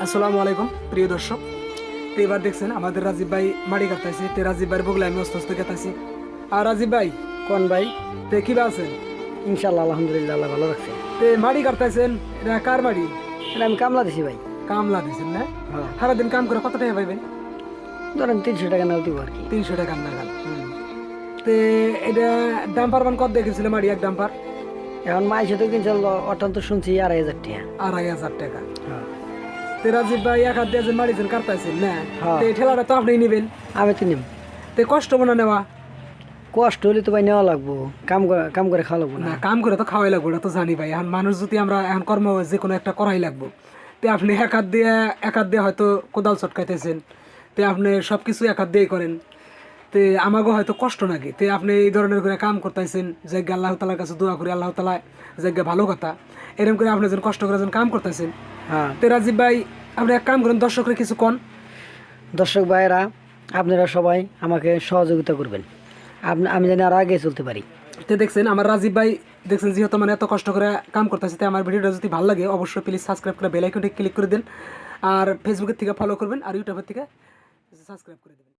আসসালামু আলাইকুম প্রিয় দর্শক। তো এবার দেখছেন আমাদের রাজীব ভাই মাটি কাটতেছে। তে রাজীব ভাইয়ের বগলে আমি অস্ত অস্ত কেতাছি। আর রাজীব ভাই কোন ভাই? তে কিবা আছেন? ইনশাল্লাহ আলহামদুলিল্লাহ, আল্লাহ ভালো রাখছে। তে মাটি কাটতেছেন, এটা কার মাটি? এটা আমি কামলা দিছি ভাই। কামলা দিছেন না? হ্যাঁ, সারাদিন কাম করে কত টাকা পাইবেন? ধরেন 300 টাকা নাও দিব আর কি। 300 টাকা নাগাল। তে এটা ডাম্পার মান কত দেখেছিল মাটি এক ডাম্পার? এখন মাইসে তো কিনছে অত্যন্ত শুনছি 2,500 টাকা। 2,500 টাকা। হ্যাঁ, তে রাজীব ভাই এক হাত দিয়ে যে মাটিছেন কাটতেছেন না? হ্যাঁ। তে ঠেলাটা তো আপনি নিবেন। আমি তো নিম। তে কষ্ট মনে নেওয়া কষ্ট হলে তো ভাই নেওয়া লাগবো, কাম করে খাওয়া লাগবো না, না। কাম করে তো খাওয়াই লাগবো, এটা তো জানি ভাই। এখন মানুষ যদি আমরা এখন কর্ম যে কোনো একটা করাই লাগবো। তে আপনি এক হাত দিয়ে হয়তো কোদাল চটকাইতেছেন, তে আপনি সব কিছু এক হাত দিয়েই করেন। তে আমাকে হয়তো কষ্ট নাগে, তে আপনি এই ধরনের করে কাম করতেছেন, যে আল্লাহ তালার কাছে দোয়া করি, আল্লাহ তালা যে ভালো কথা, এরকম করে আপনি যখন কষ্ট করে যখন কাম করতেছেন। হ্যাঁ, তে রাজীব ভাই আপনি এক কাম করেন, দর্শকরা কিছু কন। দর্শক ভাইয়েরা, আপনারা সবাই আমাকে সহযোগিতা করবেন, আমি জানি আরো আগে চলতে পারি। তে দেখছেন আমার রাজীব ভাই, দেখছেন যেহেতু মানে এত কষ্ট করে কাম করতেছে, তাই আমার ভিডিওটা যদি ভালো লাগে অবশ্যই প্লিজ সাবস্ক্রাইব করে বেল আইকনটি ক্লিক করে দেন। আর ফেসবুকের থেকে ফলো করবেন, আর ইউটিউবের থেকে সাবস্ক্রাইব করে দেবেন।